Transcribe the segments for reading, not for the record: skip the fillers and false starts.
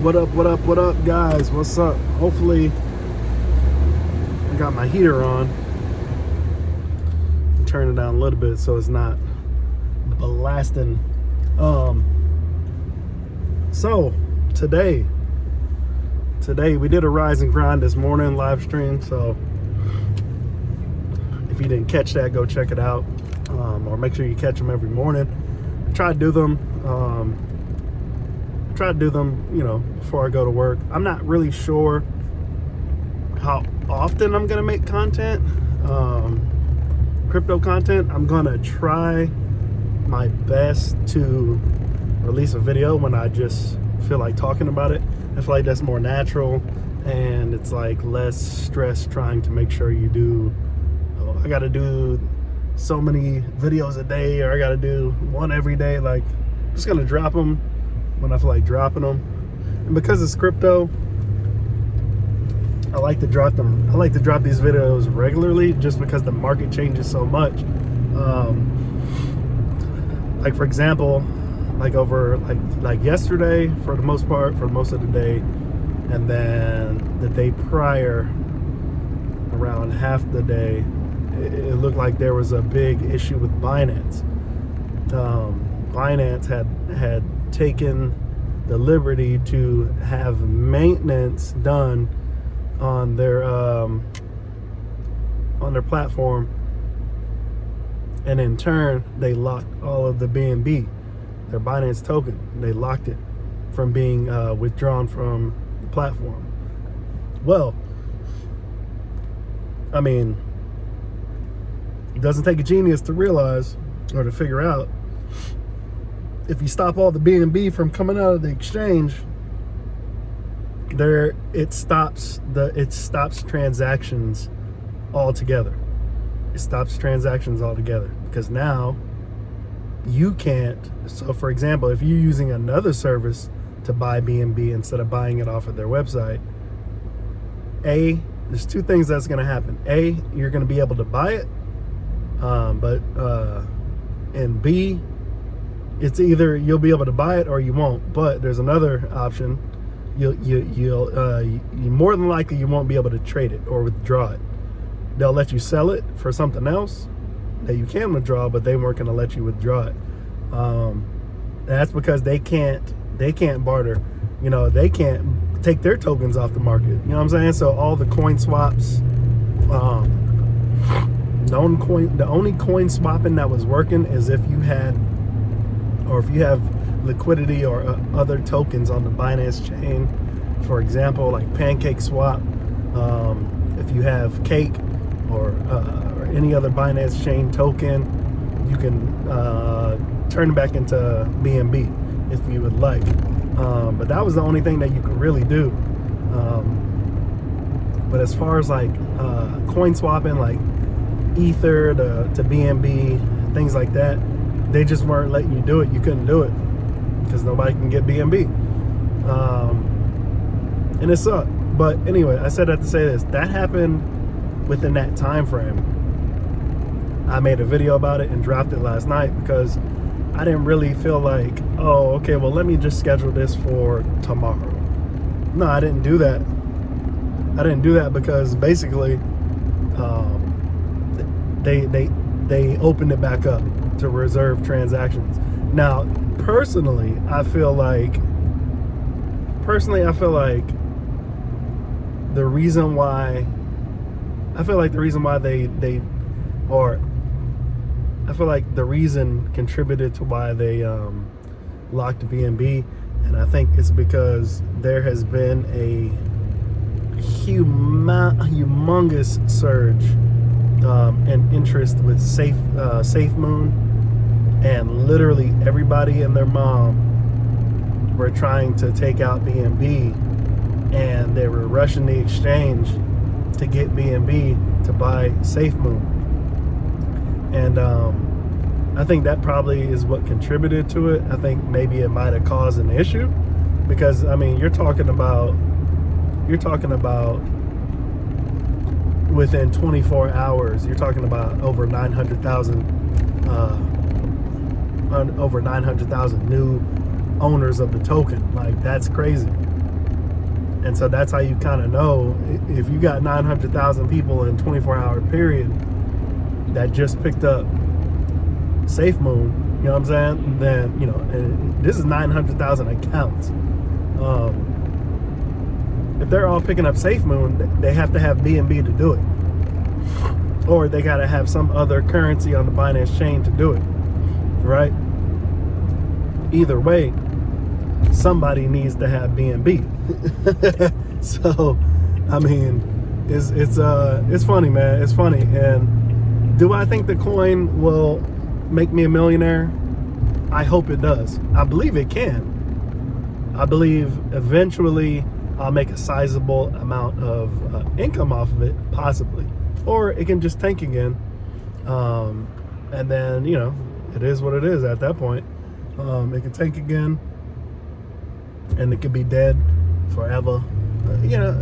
What up, guys? What's up? Hopefully, I got my heater on. Turn it down a little bit so it's not blasting. So today we did a rise and grind this morning live stream. So if you didn't catch that, go check it out, or make sure you catch them every morning. I try to do them. Before I go to work. I'm not really sure how often I'm gonna make content, crypto content. I'm gonna try my best to release a video when I just feel like talking about it. I feel like that's more natural, and it's like less stress trying to make sure you do, I gotta do so many videos a day, or I gotta do one every day. Like, I'm just gonna drop them when I feel like dropping them. And because it's crypto, I like to drop them. I like to drop these videos regularly just because the market changes so much. Like, for example, like over like yesterday, for the most part, for most of the day, and then the day prior, around half the day, it looked like there was a big issue with Binance. Binance had taken the liberty to have maintenance done on their platform, and in turn they locked all of the BNB, their Binance token. They locked it from being withdrawn from the platform. Well, I mean, it doesn't take a genius to realize or to figure out, if you stop all the BNB from coming out of the exchange, it stops transactions altogether. It stops transactions altogether because now you can't. So, for example, if you're using another service to buy BNB instead of buying it off of their website, there's two things that's going to happen. You're going to be able to buy it, and B, it's either you'll be able to buy it or you won't. But there's another option. You more than likely you won't be able to trade it or withdraw it. They'll let you sell it for something else that you can withdraw, but they weren't going to let you withdraw it. That's because they can't barter. They can't take their tokens off the market. You know what I'm saying? So all the coin swaps, the only coin swapping that was working is if you have liquidity or other tokens on the Binance chain. For example, like Pancake Swap. If you have Cake or any other Binance chain token, you can turn it back into BNB if you would like. But that was the only thing that you could really do. But as far as like coin swapping, like Ether to BNB, things like that, they just weren't letting you do it. You couldn't do it because nobody can get BNB, and it sucked. But anyway, I said that to say this. That happened within that time frame. I made a video about it and dropped it last night because I didn't really feel like, oh, okay, well, let me just schedule this for tomorrow. No, I didn't do that. I didn't do that because basically they opened it back up to reserve transactions. Now, personally, I feel like the reason why the reason contributed to why they locked BNB, and I think it's because there has been a humongous surge in interest with SafeMoon, and literally everybody and their mom were trying to take out BNB, and they were rushing the exchange to get BNB to buy SafeMoon. And I think that probably is what contributed to it. I think maybe it might have caused an issue because, I mean, you're talking about within 24 hours, you're talking about over 900,000 new owners of the token. Like, that's crazy. And so that's how you kind of know if you got 900,000 people in a 24-hour period that just picked up SafeMoon, you know what I'm saying? Then, you know, and this is 900,000 accounts. If they're all picking up SafeMoon, they have to have BNB to do it. Or they got to have some other currency on the Binance chain to do it, right? Either way, somebody needs to have BNB. So, I mean, it's funny, man. It's funny. And do I think the coin will make me a millionaire? I hope it does. I believe it can. I believe eventually I'll make a sizable amount of income off of it, possibly. Or it can just tank again. And then, you know, it is what it is at that point. It can tank again. And it could be dead forever. You know,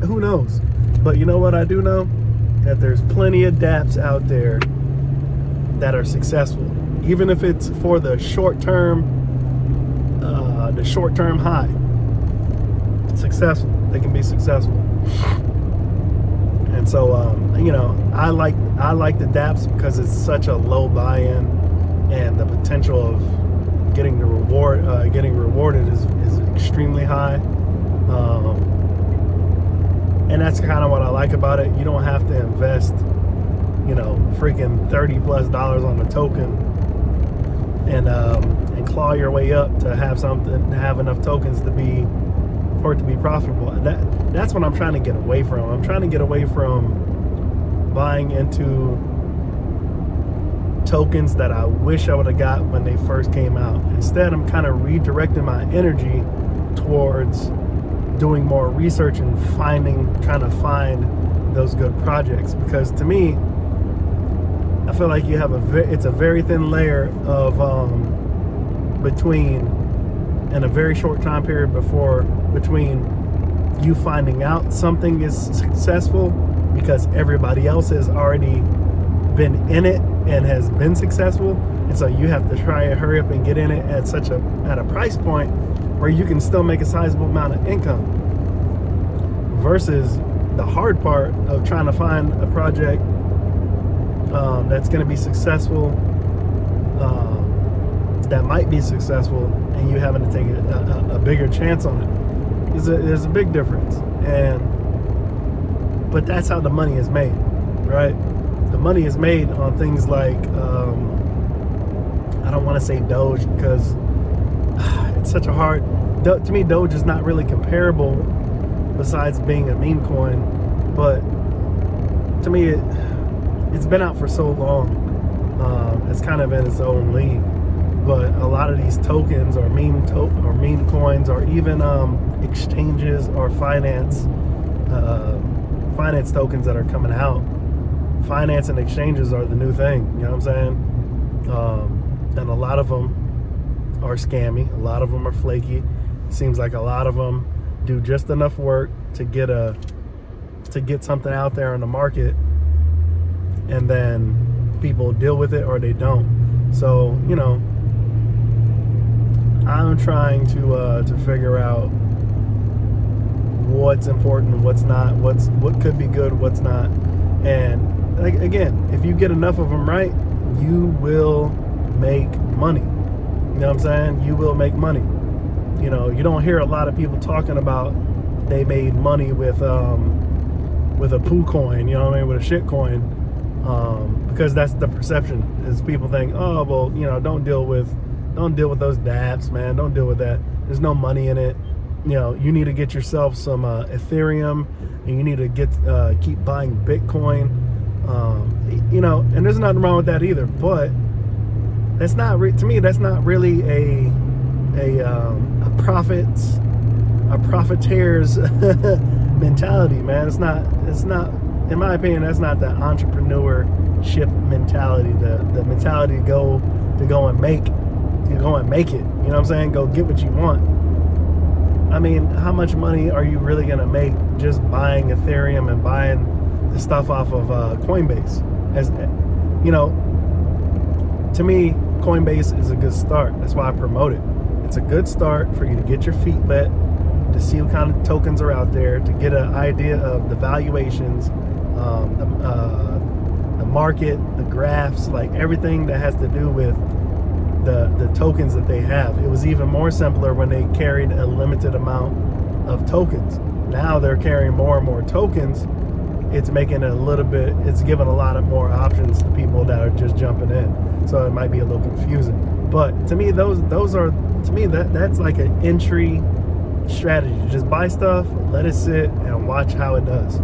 who knows? But you know what I do know? That there's plenty of dApps out there that are successful. Even if it's for the short term high. Successful. They can be successful. And so, you know, I like the dApps because it's such a low buy-in, and the potential of getting rewarded is extremely high. And that's kind of what I like about it. You don't have to invest, you know, freaking $30+ on a token and claw your way up to have enough tokens for it to be profitable. That's what I'm trying to get away from. I'm trying to get away from buying into tokens that I wish I would have got when they first came out. Instead, I'm kind of redirecting my energy towards doing more research and trying to find those good projects. Because to me, I feel like you have it's a very thin layer of in a very short time period between you finding out something is successful because everybody else has already been in it and has been successful, and so you have to try and hurry up and get in it at a price point where you can still make a sizable amount of income, versus the hard part of trying to find a project that's going to be successful, that might be successful, and you having to take a bigger chance on it. There's a big difference. But that's how the money is made, right? The money is made on things like, I don't want to say Doge because it's such a hard, to me, Doge is not really comparable besides being a meme coin. But to me, it's been out for so long. It's kind of in its own league. But a lot of these tokens or meme coins, or even exchanges or finance tokens that are coming out. Finance and exchanges are the new thing, you know what I'm saying? And a lot of them are scammy. A lot of them are flaky. It seems like a lot of them do just enough work to get something out there on the market, and then people deal with it or they don't. So, you know, I'm trying to figure out what's important, what's not, what could be good, what's not. And like, again, if you get enough of them right, you will make money. You know what I'm saying? You will make money. You know, you don't hear a lot of people talking about they made money with a poo coin, you know what I mean, with a shit coin, because that's the perception, is people think, oh, well, you know, don't deal with those dApps, man. Don't deal with that. There's no money in it. You know, you need to get yourself some Ethereum, and you need to keep buying Bitcoin. You know, and there's nothing wrong with that either. But that's not to me. That's not really a profiteer's mentality, man. It's not. In my opinion, that's not the entrepreneurship mentality. The mentality to go and make. You go and make it. You know what I'm saying? Go get what you want. I mean, how much money are you really gonna make just buying Ethereum and buying the stuff off of Coinbase? As you know, to me, Coinbase is a good start. That's why I promote it. It's a good start for you to get your feet wet, to see what kind of tokens are out there, to get an idea of the valuations, the market, the graphs, like everything that has to do with the tokens that they have. It was even more simpler when they carried a limited amount of tokens. Now they're carrying more and more tokens. It's making it a little bit, it's giving a lot of more options to people that are just jumping in. So it might be a little confusing. But to me, those are, to me, that's like an entry strategy. Just buy stuff, let it sit, and watch how it does.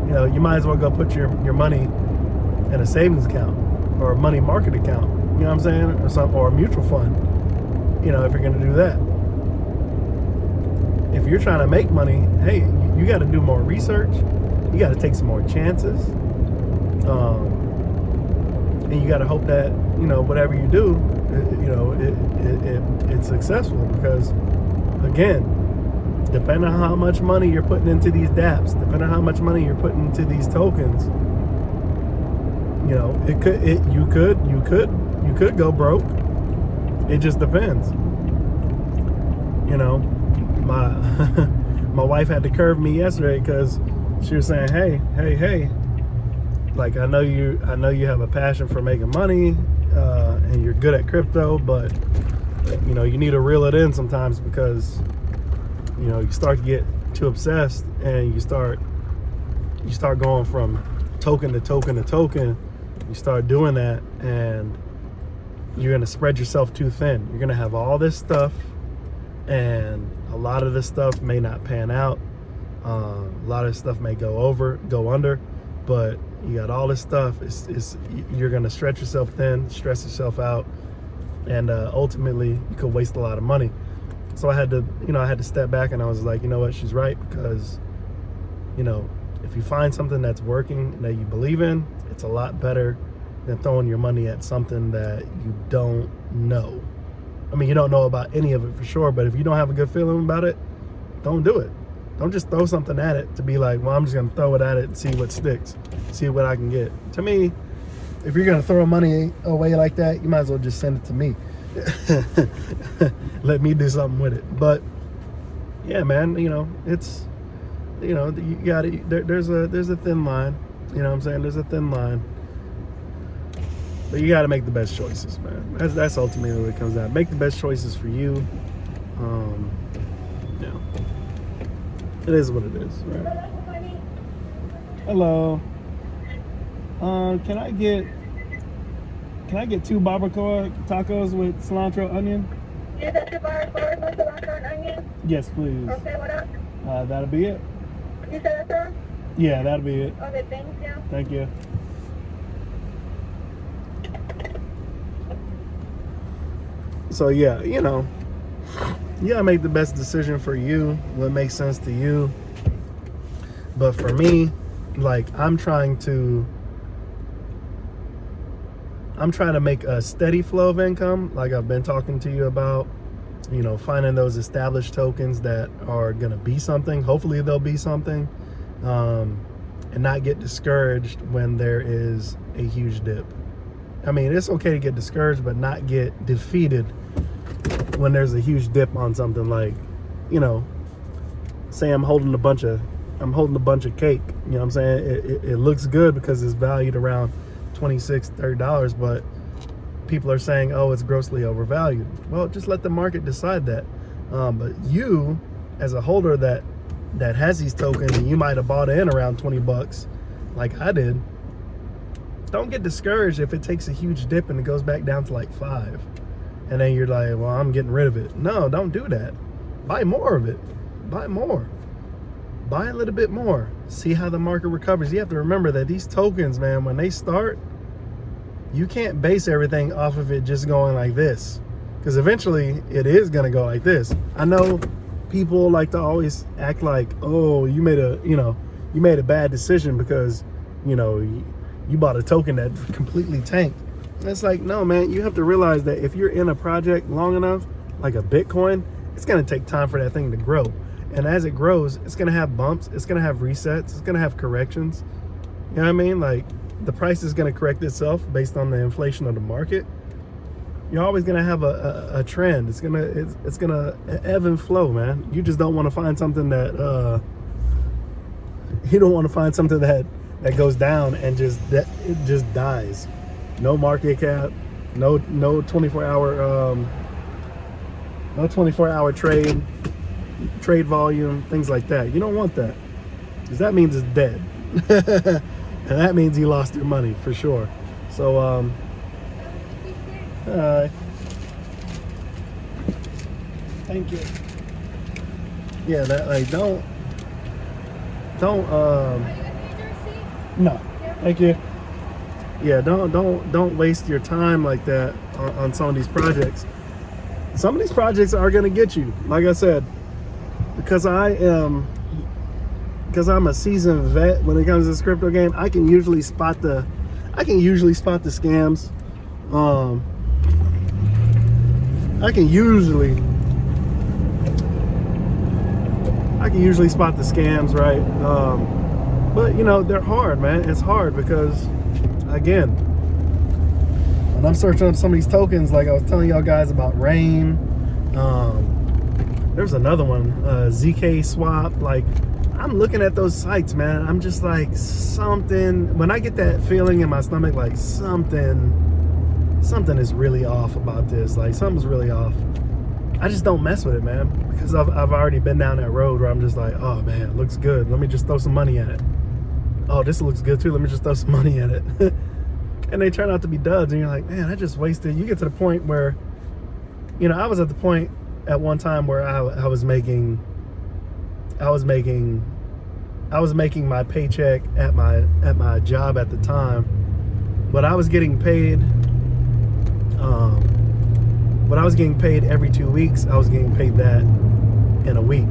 You know, you might as well go put your money in a savings account or a money market account. You know what I'm saying? Or a mutual fund. You know, if you're going to do that. If you're trying to make money, hey, you got to do more research. You got to take some more chances. And you got to hope that, you know, whatever you do, it's successful. Because, again, depending on how much money you're putting into these dApps, depending on how much money you're putting into these tokens, you know, you could go broke. It just depends. You know, my wife had to curve me yesterday because she was saying, hey, like, I know you have a passion for making money, and you're good at crypto, but you know, you need to reel it in sometimes, because you know, you start to get too obsessed, and you start going from token to token to token. You start doing that, and you're gonna spread yourself too thin. You're gonna have all this stuff, and a lot of this stuff may not pan out. A lot of stuff may go under, but you got all this stuff. You're gonna stretch yourself thin, stress yourself out, and ultimately you could waste a lot of money. So I had to step back, and I was like, you know what, she's right, because you know, if you find something that's working that you believe in, it's a lot better than throwing your money at something that you don't know. I mean, you don't know about any of it for sure, but if you don't have a good feeling about it, don't do it. Don't just throw something at it to be like, well, I'm just going to throw it at it and see what sticks, see what I can get. To me, if you're going to throw money away like that, you might as well just send it to me. Let me do something with it. But yeah, man, you know, it's, you know, you got to, there's a thin line. You know what I'm saying? There's a thin line. But you got to make the best choices, man. That's ultimately what it comes down. Make the best choices for you. Yeah. It is what it is, right? Hello. Can I get 2 barbacoa tacos with cilantro onion? Is that 2 barbacoa with cilantro and onion? Yes, please. Okay, what else? That'll be it. You said that's all? Yeah, that'll be it. Okay, thank you. Thank you. So yeah, you know, you gotta make the best decision for you, what makes sense to you. But for me, like, I'm trying to make a steady flow of income, like I've been talking to you about, you know, finding those established tokens that are gonna be something. Hopefully they'll be something, and not get discouraged when there is a huge dip. I mean, it's okay to get discouraged, but not get defeated when there's a huge dip on something. Like, you know, say I'm holding a bunch of cake. You know what I'm saying? It looks good because it's valued around $26, $30, but people are saying, oh, it's grossly overvalued. Well, just let the market decide that. But you, as a holder that has these tokens, and you might have bought in around 20 bucks, like I did, don't get discouraged if it takes a huge dip and it goes back down to like 5. And then you're like, well, I'm getting rid of it. No, don't do that. Buy more of it. Buy more. Buy a little bit more. See how the market recovers. You have to remember that these tokens, man, when they start, you can't base everything off of it just going like this, because eventually it is going to go like this. I know people like to always act like, oh, you made a bad decision because, you know, you bought a token that completely tanked. And it's like, no, man, you have to realize that if you're in a project long enough, like a Bitcoin, it's going to take time for that thing to grow. And as it grows, it's going to have bumps. It's going to have resets. It's going to have corrections. You know what I mean? Like, the price is going to correct itself based on the inflation of the market. You you're always gonna have a trend. It's gonna ebb and flow, man. You just don't want to find something that you don't want to find something that goes down and it just dies. No market cap, no 24-hour no 24-hour trade volume, things like that. You don't want that, because that means it's dead. And that means you lost your money for sure. So thank you. Yeah, that, like, don't no, thank you. Yeah, don't waste your time like that on some of these projects. Some of these projects are gonna get you, like I said, because I'm a seasoned vet when it comes to this crypto game. I can usually spot the scams. I can usually spot the scams, right? But you know, they're hard, man. It's hard because, again, when I'm searching up some of these tokens, like I was telling y'all guys about Rain, there's another one, ZK Swap. Like, I'm looking at those sites, man. I'm just like, when I get that feeling in my stomach, like something is really off about this. Like, something's really off. I just don't mess with it, man, because I've already been down that road where I'm just like, oh man, it looks good. Let me just throw some money at it. Oh, this looks good too. Let me just throw some money at it. And they turn out to be duds, and you're like, man, I just wasted. You get to the point where, you know, I was at the point at one time where I was making my paycheck at my job at the time, but I was getting paid. What I was getting paid every 2 weeks, I was getting paid that in a week.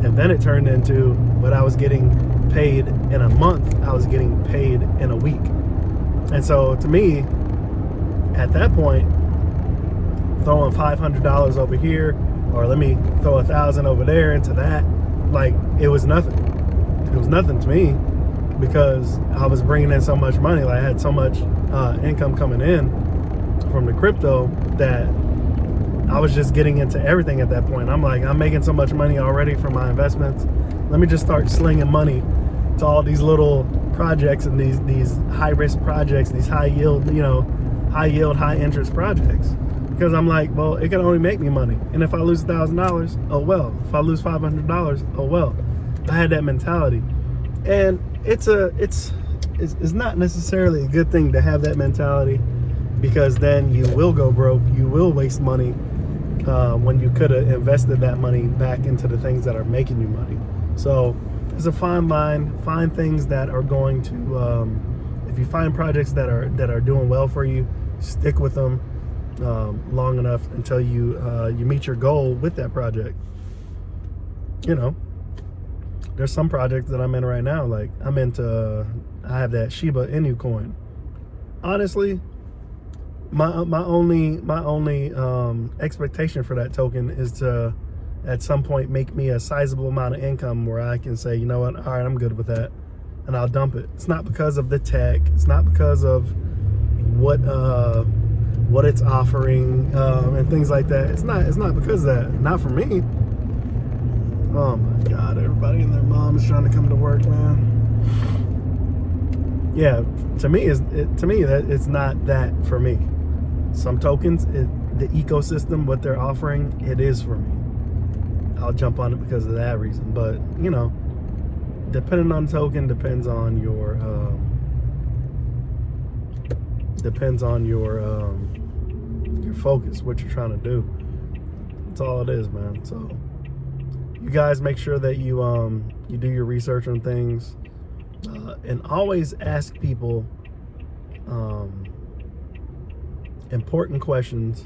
And then it turned into what I was getting paid in a month, I was getting paid in a week. And so to me, at that point, throwing $500 over here, or let me throw 1,000 over there into that, like, it was nothing. It was nothing to me, because I was bringing in so much money. Like, I had so much income coming in from the crypto that I was just getting into everything at that point. I'm like, I'm making so much money already from my investments. Let me just start slinging money to all these little projects and these high risk projects, these high yield, high interest projects. Because I'm like, well, it can only make me money. And if I lose $1,000, oh well. If I lose $500, oh well. I had that mentality. And it's not necessarily a good thing to have that mentality, because then you will go broke, you will waste money when you could have invested that money back into the things that are making you money. So it's a fine line. Find things that are going to, if you find projects that are doing well for you, stick with them long enough until you meet your goal with that project. You know, there's some projects that I'm in right now. Like, I have that Shiba Inu coin. Honestly, my only expectation for that token is to, at some point, make me a sizable amount of income where I can say, you know what, all right, I'm good with that, and I'll dump it. It's not because of the tech. It's not because of what it's offering and things like that. It's not because of that. Not for me. Oh my God! Everybody and their mom is trying to come to work, man. Yeah, to me, that it's not that for me. Some tokens, the ecosystem, what they're offering, it is for me. I'll jump on it because of that reason. But, you know, depending on the token, depends on your focus, what you're trying to do. That's all it is, man. So you guys make sure that you do your research on things, and always ask people important questions,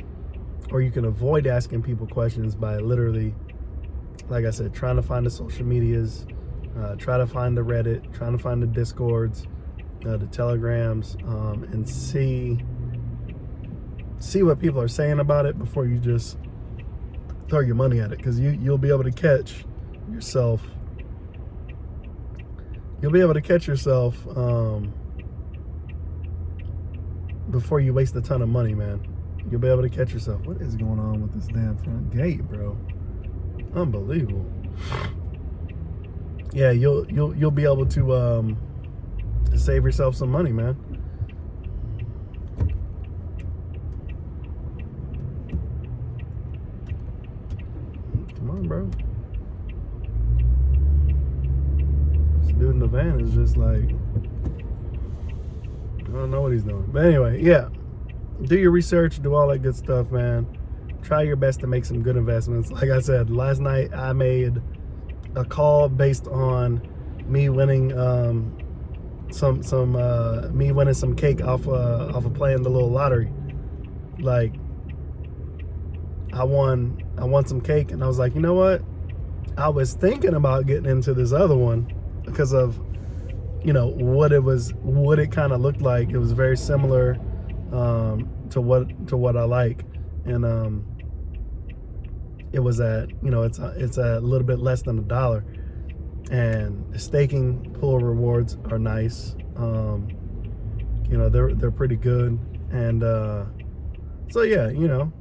or you can avoid asking people questions by literally, like I said, trying to find the social medias, try to find the Reddit, trying to find the Discords, the Telegrams, and see what people are saying about it before you just throw your money at it, because you'll be able to catch yourself. You'll be able to catch yourself before you waste a ton of money, man. you'll be able to catch yourself. What is going on with this damn front gate, bro? Unbelievable. Yeah, you'll be able to save yourself some money, man. Come on, bro. This dude in the van is just like, I don't know what he's doing. But anyway, yeah. Do your research, do all that good stuff, man. Try your best to make some good investments. Like I said, last night I made a call based on me winning some cake off of playing the little lottery. Like I won some cake, and I was like, you know what? I was thinking about getting into this other one because of, you know, what it kind of looked like. It was very similar to what I like, and it was at, you know, it's a little bit less than $1, and the staking pool rewards are nice. You know, they're pretty good, and so yeah, you know,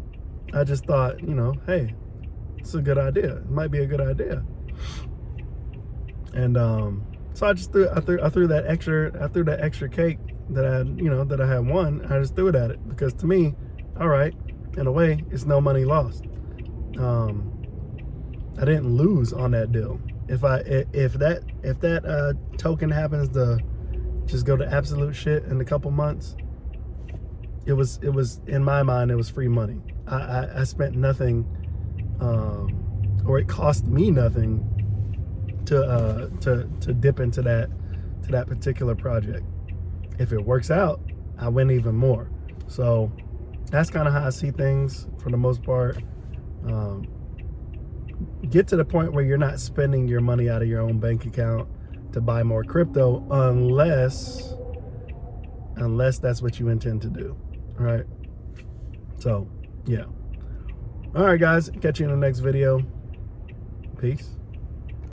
I just thought, you know, hey, it's a good idea. It might be a good idea, and so I just threw that extra cake that I had won. I just threw it at it because, to me, all right, in a way, it's no money lost. I didn't lose on that deal. If that token happens to just go to absolute shit in a couple months, it was in my mind, it was free money. I spent nothing, or it cost me nothing to dip into that particular project. If it works out, I win even more. So that's kind of how I see things for the most part. Get to the point where you're not spending your money out of your own bank account to buy more crypto, unless that's what you intend to do, right? So yeah. All right, guys, catch you in the next video. Peace.